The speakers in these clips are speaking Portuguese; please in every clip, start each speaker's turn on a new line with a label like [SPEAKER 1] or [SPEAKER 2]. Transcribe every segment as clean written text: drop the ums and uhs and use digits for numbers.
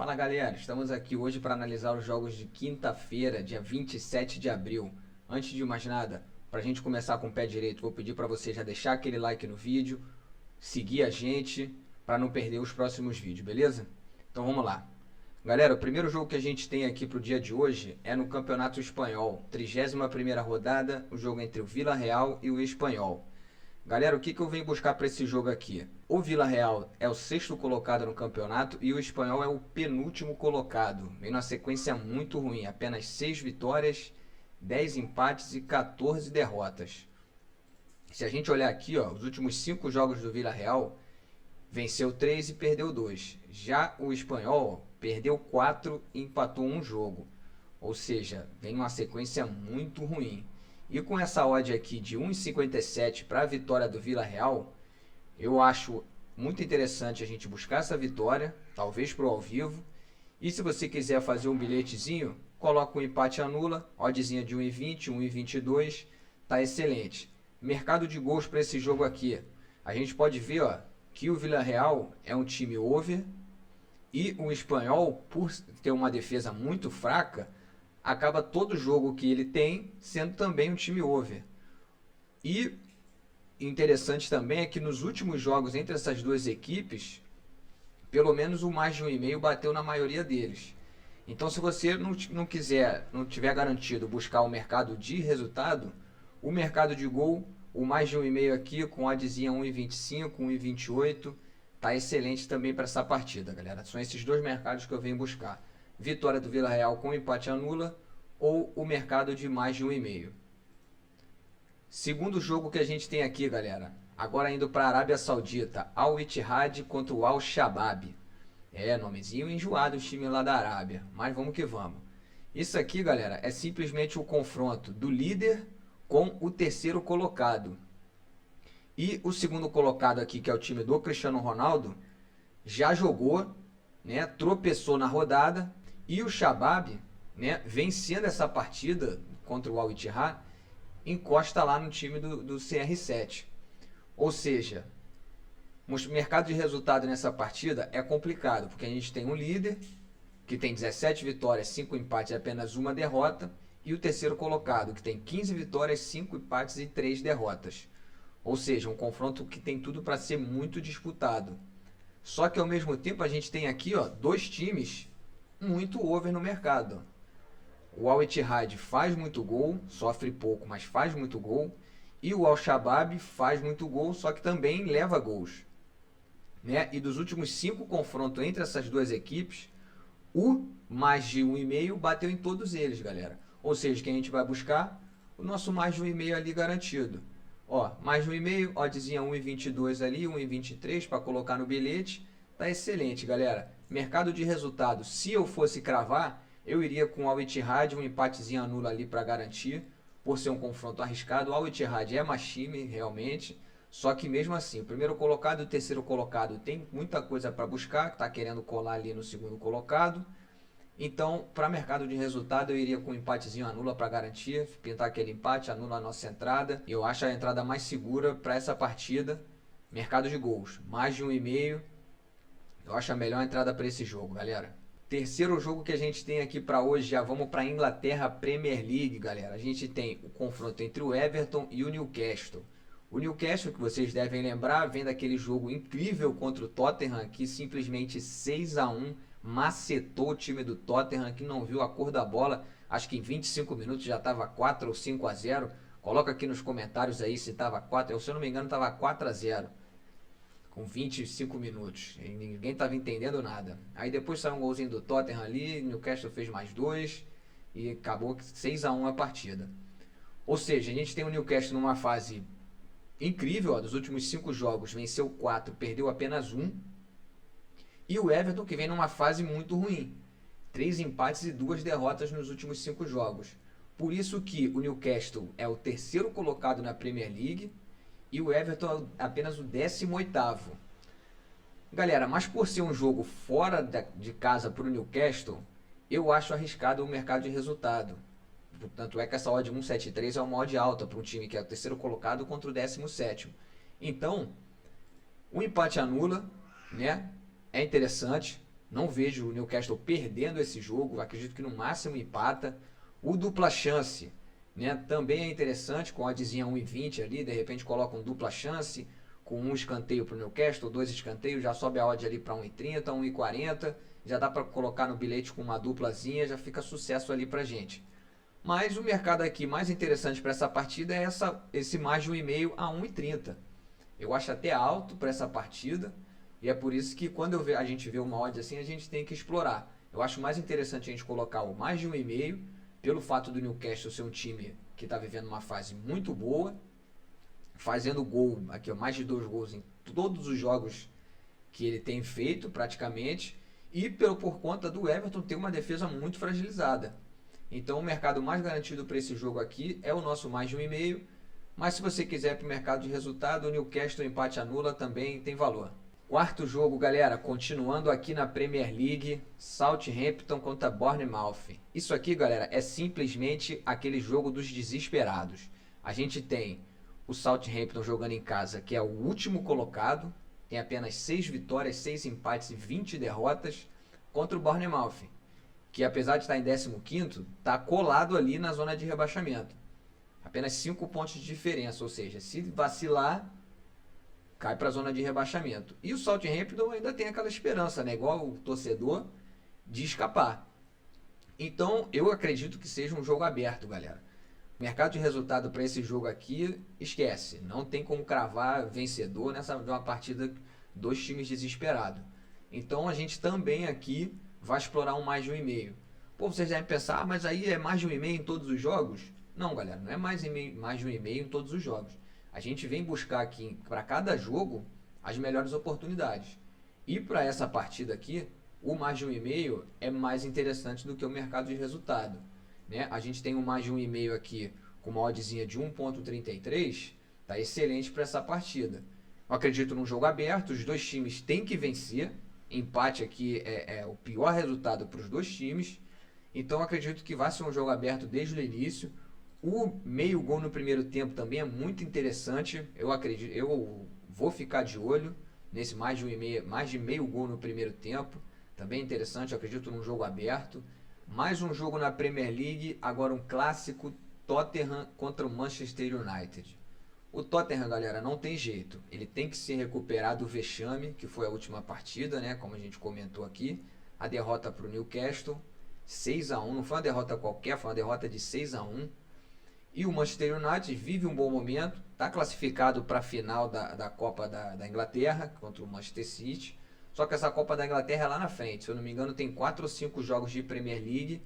[SPEAKER 1] Fala galera, estamos aqui hoje para analisar os jogos de quinta-feira, dia 27 de abril. Antes de mais nada, para a gente começar com o pé direito, vou pedir para você já deixar aquele like no vídeo, seguir a gente para não perder os próximos vídeos, beleza? Então vamos lá. Galera, o primeiro jogo que a gente tem aqui para o dia de hoje é no Campeonato Espanhol, 31ª rodada, o jogo entre o Vila Real e o Espanhol. Galera, o que eu venho buscar para esse jogo aqui? O Vila Real é o sexto colocado no campeonato e o Espanhol é o penúltimo colocado. Vem numa sequência muito ruim, apenas 6 vitórias, 10 empates e 14 derrotas. Se a gente olhar aqui, ó, os últimos 5 jogos do Vila Real, venceu 3 e perdeu 2. Já o Espanhol perdeu 4 e empatou 1 jogo. Ou seja, vem uma sequência muito ruim. E com essa odd aqui de 1,57 para a vitória do Vila Real, eu acho muito interessante a gente buscar essa vitória, talvez para o ao vivo. E se você quiser fazer um bilhetezinho, coloca um empate anula, oddzinha de 1,20, 1,22, tá excelente. Mercado de gols para esse jogo aqui, a gente pode ver, ó, que o Vila Real é um time over e o Espanhol, por ter uma defesa muito fraca, acaba todo jogo que ele tem sendo também um time over. E interessante também é que nos últimos jogos entre essas duas equipes, pelo menos o mais de 1,5 bateu na maioria deles. Então se você não tiver garantido buscar o mercado de resultado, o mercado de gol, o mais de 1,5 aqui com oddzinha 1,25, 1,28, tá excelente também para essa partida, galera. São esses dois mercados que eu venho buscar. Vitória do Vila Real com empate anula ou o mercado de mais de 1,5. Segundo jogo que a gente tem aqui, galera. Agora indo para a Arábia Saudita. Al Ittihad contra o Al Shabab. É, nomezinho enjoado o time lá da Arábia. Mas vamos que vamos. Isso aqui, galera, é simplesmente o confronto do líder com o terceiro colocado. E o segundo colocado aqui, que é o time do Cristiano Ronaldo, já jogou, né, tropeçou na rodada. E o Shabab, né, vencendo essa partida contra o Al Ittihad, encosta lá no time do CR7. Ou seja, o mercado de resultado nessa partida é complicado, porque a gente tem um líder que tem 17 vitórias, 5 empates e apenas uma derrota, e o terceiro colocado que tem 15 vitórias, 5 empates e 3 derrotas. Ou seja, um confronto que tem tudo para ser muito disputado. Só que ao mesmo tempo a gente tem aqui, ó, dois times muito over no mercado. O Al Ittihad faz muito gol, sofre pouco, mas faz muito gol. E o Al Shabab faz muito gol, só que também leva gols, né? E dos últimos 5 confrontos entre essas duas equipes, o mais de 1,5 bateu em todos eles, galera. Ou seja, que a gente vai buscar o nosso mais de 1,5 ali garantido. Ó, mais de 1,5, oddzinha 1,22 ali, 1,23 para colocar no bilhete. Tá excelente, galera. Mercado de resultado, se eu fosse cravar, eu iria com o Al Ittihad, um empatezinho anula ali para garantir, por ser um confronto arriscado. O Al Ittihad é mais time, realmente, só que mesmo assim, o primeiro colocado e o terceiro colocado tem muita coisa para buscar, que está querendo colar ali no segundo colocado. Então, para mercado de resultado, eu iria com um empatezinho anula para garantir, pintar aquele empate, anula a nossa entrada. Eu acho a entrada mais segura para essa partida. Mercado de gols, mais de 1,5. Eu acho a melhor entrada para esse jogo, galera. Terceiro jogo que a gente tem aqui para hoje, já vamos para a Inglaterra Premier League, galera. A gente tem o confronto entre o Everton e o Newcastle. O Newcastle, que vocês devem lembrar, vem daquele jogo incrível contra o Tottenham, que simplesmente 6-1 macetou o time do Tottenham, que não viu a cor da bola. Acho que em 25 minutos já estava 4 ou 5-0. Coloca aqui nos comentários aí se estava 4, se eu não me engano estava 4-0. Com 25 minutos. E ninguém estava entendendo nada. Aí depois saiu um golzinho do Tottenham ali, Newcastle fez mais 2 e acabou 6-1 a partida. Ou seja, a gente tem o Newcastle numa fase incrível, ó, dos últimos 5 jogos, venceu 4, perdeu apenas 1. E o Everton que vem numa fase muito ruim. 3 empates e 2 derrotas nos últimos 5 jogos. Por isso que o Newcastle é o terceiro colocado na Premier League, e o Everton é apenas o 18º. Galera, mas por ser um jogo fora de casa para o Newcastle, eu acho arriscado o mercado de resultado. Tanto é que essa odd 1,73 é uma odd alta para um time que é o terceiro colocado contra o 17º. Então, o empate anula, né? É interessante. Não vejo o Newcastle perdendo esse jogo, acredito que no máximo empata. O dupla chance, né, também é interessante, com a oddzinha 1,20 ali, de repente coloca um dupla chance, com um escanteio para o Newcastle, 2 escanteios, já sobe a odd ali para 1,30, 1,40, já dá para colocar no bilhete com uma duplazinha, já fica sucesso ali para gente. Mas o mercado aqui mais interessante para essa partida é esse mais de 1,5 a 1,30. Eu acho até alto para essa partida, e é por isso que quando a gente vê uma odd assim, a gente tem que explorar. Eu acho mais interessante a gente colocar o mais de 1,5, pelo fato do Newcastle ser um time que está vivendo uma fase muito boa, fazendo gol, aqui ó, mais de 2 gols em todos os jogos que ele tem feito praticamente, e por conta do Everton ter uma defesa muito fragilizada. Então o mercado mais garantido para esse jogo aqui é o nosso mais de 1,5, mas se você quiser para o mercado de resultado, o Newcastle empate anula também tem valor. Quarto jogo, galera, continuando aqui na Premier League, Southampton contra Bournemouth. Isso aqui, galera, é simplesmente aquele jogo dos desesperados. A gente tem o Southampton jogando em casa, que é o último colocado, tem apenas 6 vitórias, 6 empates e 20 derrotas, contra o Bournemouth, que apesar de estar em 15º, está colado ali na zona de rebaixamento. Apenas 5 pontos de diferença, ou seja, se vacilar, cai para a zona de rebaixamento. E o Southampton ainda tem aquela esperança, né, igual o torcedor, de escapar. Então, eu acredito que seja um jogo aberto, galera. Mercado de resultado para esse jogo aqui, esquece. Não tem como cravar vencedor nessa de uma partida, 2 times desesperados. Então, a gente também aqui vai explorar um mais de 1,5. Pô, vocês devem pensar, mas aí é mais de 1,5 em todos os jogos? Não, galera, não é mais de 1,5 em todos os jogos. A gente vem buscar aqui, para cada jogo, as melhores oportunidades. E para essa partida aqui, o mais de 1,5 é mais interessante do que o mercado de resultado, né? A gente tem um mais de 1,5 aqui com uma oddzinha de 1,33, tá excelente para essa partida. Eu acredito num jogo aberto, os dois times têm que vencer. Empate aqui é o pior resultado para os dois times. Então eu acredito que vai ser um jogo aberto desde o início. O meio gol no primeiro tempo também é muito interessante. Eu vou ficar de olho nesse mais de meio gol no primeiro tempo. Também interessante, eu acredito num jogo aberto. Mais um jogo na Premier League, agora um clássico, Tottenham contra o Manchester United. O Tottenham, galera, não tem jeito. Ele tem que se recuperar do vexame, que foi a última partida, né? Como a gente comentou aqui. A derrota para o Newcastle, 6-1. Não foi uma derrota qualquer, foi uma derrota de 6-1. E o Manchester United vive um bom momento. Está classificado para a final da Copa da Inglaterra, contra o Manchester City. Só que essa Copa da Inglaterra é lá na frente. Se eu não me engano, tem 4 ou 5 jogos de Premier League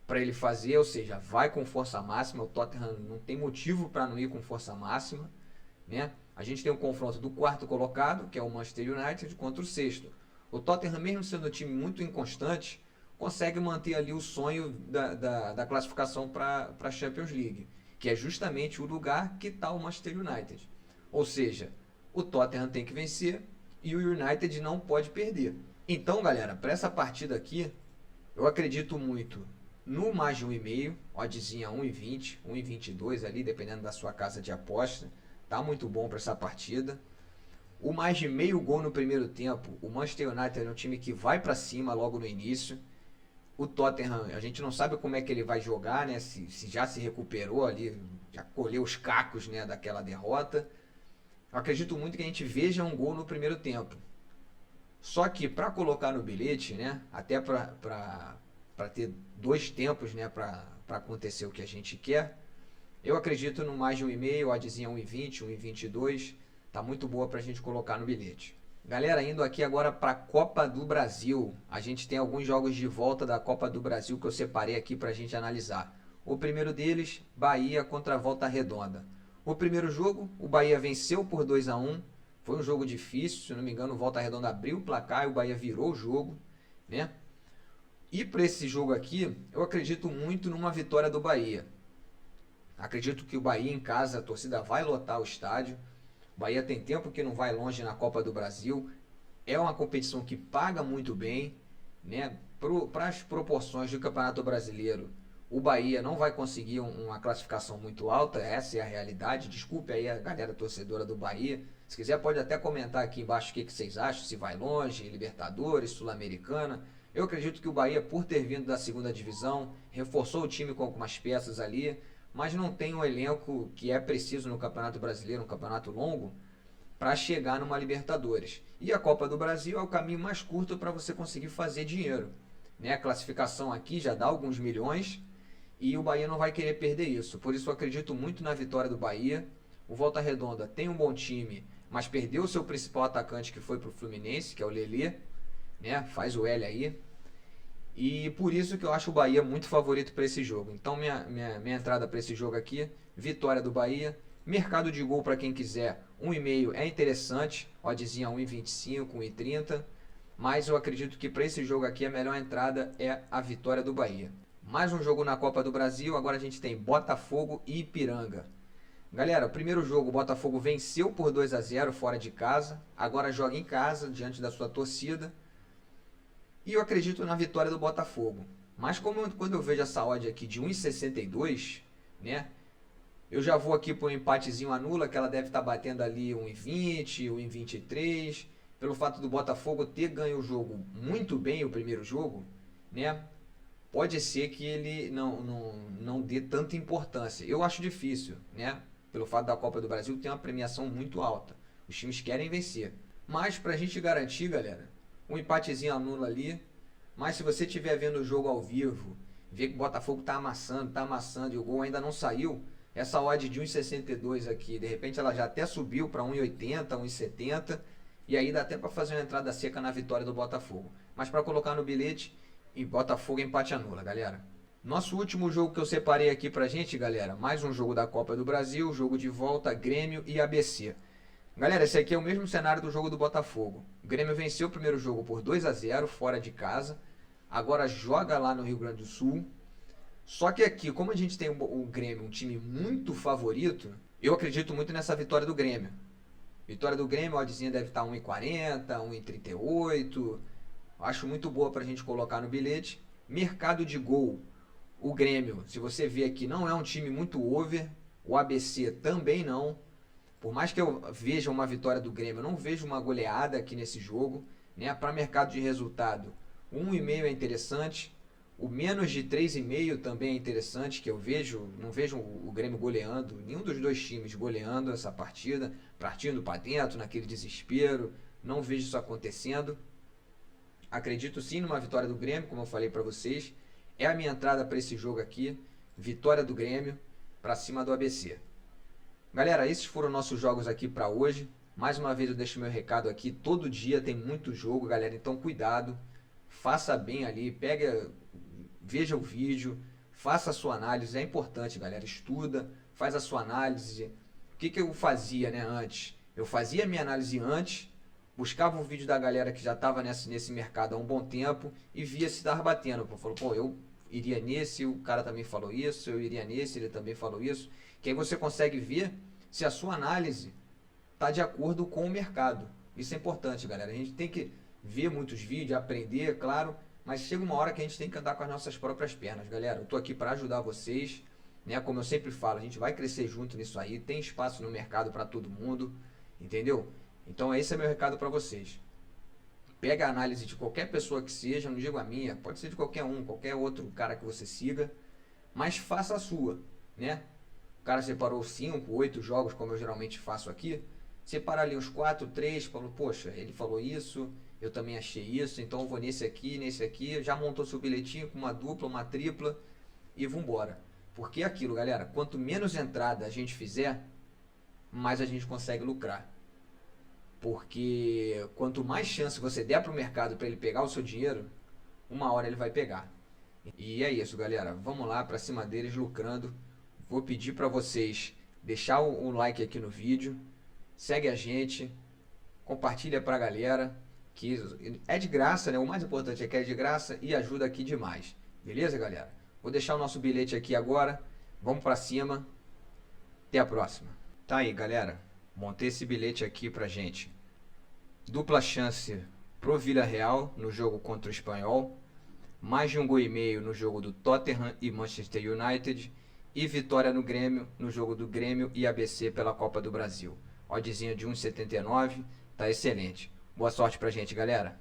[SPEAKER 1] para ele fazer, ou seja, vai com força máxima. O Tottenham não tem motivo para não ir com força máxima, né? A gente tem o confronto do quarto colocado, que é o Manchester United, contra o sexto. O Tottenham, mesmo sendo um time muito inconstante, consegue manter ali o sonho da classificação para a Champions League, que é justamente o lugar que está o Manchester United. Ou seja, o Tottenham tem que vencer e o United não pode perder. Então, galera, para essa partida aqui, eu acredito muito no mais de 1,5, oddzinha 1,20, 1,22 ali, dependendo da sua casa de aposta. Tá muito bom para essa partida. O mais de meio gol no primeiro tempo. O Manchester United é um time que vai para cima logo no início. O Tottenham, a gente não sabe como é que ele vai jogar, né? Se já se recuperou ali, já colheu os cacos, né, daquela derrota. Eu acredito muito que a gente veja um gol no primeiro tempo. Só que para colocar no bilhete, né, até para ter 2 tempos, né, para acontecer o que a gente quer, eu acredito no mais de 1,5, oddzinha 1,20, 1,22, tá muito boa para a gente colocar no bilhete. Galera, indo aqui agora para a Copa do Brasil, a gente tem alguns jogos de volta da Copa do Brasil que eu separei aqui para a gente analisar. O primeiro deles, Bahia contra a Volta Redonda. O primeiro jogo, o Bahia venceu por 2-1, foi um jogo difícil, se não me engano, o Volta Redonda abriu o placar e o Bahia virou o jogo, né? E para esse jogo aqui, eu acredito muito numa vitória do Bahia. Acredito que o Bahia em casa, a torcida vai lotar o estádio. O Bahia tem tempo que não vai longe na Copa do Brasil. É uma competição que paga muito bem, né? Para as proporções do Campeonato Brasileiro, O Bahia não vai conseguir uma classificação muito alta, essa é a realidade. Desculpe aí a galera torcedora do Bahia. Se quiser pode até comentar aqui embaixo o que vocês acham, se vai longe, Libertadores, Sul-Americana. Eu acredito que o Bahia, por ter vindo da segunda divisão, reforçou o time com algumas peças ali, mas não tem um elenco que é preciso no Campeonato Brasileiro, um campeonato longo, para chegar numa Libertadores. E a Copa do Brasil é o caminho mais curto para você conseguir fazer dinheiro. Né? A classificação aqui já dá alguns milhões e o Bahia não vai querer perder isso. Por isso eu acredito muito na vitória do Bahia. O Volta Redonda tem um bom time, mas perdeu o seu principal atacante que foi para o Fluminense, que é o Lelê. Né? Faz o L aí. E por isso que eu acho o Bahia muito favorito para esse jogo. Então minha entrada para esse jogo aqui, vitória do Bahia. Mercado de gol para quem quiser, 1,5 é interessante, oddzinha 1,25, 1,30. Mas eu acredito que para esse jogo aqui a melhor entrada é a vitória do Bahia. Mais um jogo na Copa do Brasil, agora a gente tem Botafogo e Ipiranga. Galera, o primeiro jogo o Botafogo venceu por 2-0 fora de casa, agora joga em casa, diante da sua torcida. E eu acredito na vitória do Botafogo. Mas quando eu vejo essa odd aqui de 1,62, né? Eu já vou aqui para um empatezinho anula, que ela deve estar batendo ali 1,20, 1,23. Pelo fato do Botafogo ter ganho o jogo muito bem, o primeiro jogo, né? Pode ser que ele não dê tanta importância. Eu acho difícil, né? Pelo fato da Copa do Brasil ter uma premiação muito alta. Os times querem vencer. Mas pra gente garantir, galera, um empatezinho anula ali. Mas se você estiver vendo o jogo ao vivo, ver que o Botafogo tá amassando e o gol ainda não saiu, essa odd de 1,62 aqui, de repente ela já até subiu para 1,80, 1,70, e aí dá até para fazer uma entrada seca na vitória do Botafogo. Mas para colocar no bilhete, e Botafogo empate anula, galera. Nosso último jogo que eu separei aqui pra gente, galera, mais um jogo da Copa do Brasil, jogo de volta, Grêmio e ABC. Galera, esse aqui é o mesmo cenário do jogo do Botafogo. O Grêmio venceu o primeiro jogo por 2-0, fora de casa, agora joga lá no Rio Grande do Sul. Só que aqui, como a gente tem o Grêmio, um time muito favorito, eu acredito muito nessa vitória do Grêmio. Vitória do Grêmio, a oddzinha deve estar 1,40, 1,38. Acho muito boa pra gente colocar no bilhete. Mercado de gol. O Grêmio, se você ver aqui, não é um time muito over. O ABC também não. Por mais que eu veja uma vitória do Grêmio, eu não vejo uma goleada aqui nesse jogo. Né? Para mercado de resultado, 1,5 é interessante. O menos de 3,5 também é interessante, que eu vejo, não vejo o Grêmio goleando, nenhum dos dois times goleando essa partida, partindo para dentro, naquele desespero, não vejo isso acontecendo. Acredito sim numa vitória do Grêmio, como eu falei para vocês, é a minha entrada para esse jogo aqui, vitória do Grêmio para cima do ABC. Galera, esses foram nossos jogos aqui para hoje, mais uma vez eu deixo meu recado aqui, todo dia tem muito jogo, galera, então cuidado, faça bem ali, veja o vídeo, faça a sua análise, é importante, galera, estuda, faz a sua análise. O que eu fazia, né, antes? Eu fazia a minha análise antes, buscava um vídeo da galera que já estava nesse mercado há um bom tempo e via se estava batendo. Falou, pô, eu iria nesse, o cara também falou isso, eu iria nesse, ele também falou isso. Que aí você consegue ver se a sua análise está de acordo com o mercado. Isso é importante, galera. A gente tem que ver muitos vídeos, aprender, claro, mas chega uma hora que a gente tem que andar com as nossas próprias pernas, galera. Eu tô aqui para ajudar vocês, né? Como eu sempre falo, a gente vai crescer junto nisso aí, tem espaço no mercado para todo mundo, entendeu? Então esse é meu recado para vocês. Pega a análise de qualquer pessoa que seja, não digo a minha, pode ser de qualquer um, qualquer outro cara que você siga, mas faça a sua, né? O cara separou 5, 8 jogos, como eu geralmente faço aqui, separa ali uns 4, 3, falou, poxa, ele falou isso, eu também achei isso, então eu vou nesse aqui, já montou seu bilhetinho com uma dupla, uma tripla e vambora. Porque é aquilo, galera, quanto menos entrada a gente fizer, mais a gente consegue lucrar. Porque quanto mais chance você der para o mercado para ele pegar o seu dinheiro, uma hora ele vai pegar. E é isso, galera, vamos lá para cima deles lucrando. Vou pedir para vocês deixar um like aqui no vídeo, segue a gente, compartilha para a galera, que é de graça, né? O mais importante é que é de graça e ajuda aqui demais. Beleza, galera? Vou deixar o nosso bilhete aqui agora. Vamos para cima. Até a próxima. Tá aí, galera. Montei esse bilhete aqui pra gente. Dupla chance pro Villarreal no jogo contra o Espanhol. mais de 1,5 gols no jogo do Tottenham e Manchester United e vitória no Grêmio, no jogo do Grêmio e ABC pela Copa do Brasil. Oddzinha de 1,79, tá excelente. Boa sorte pra gente, galera.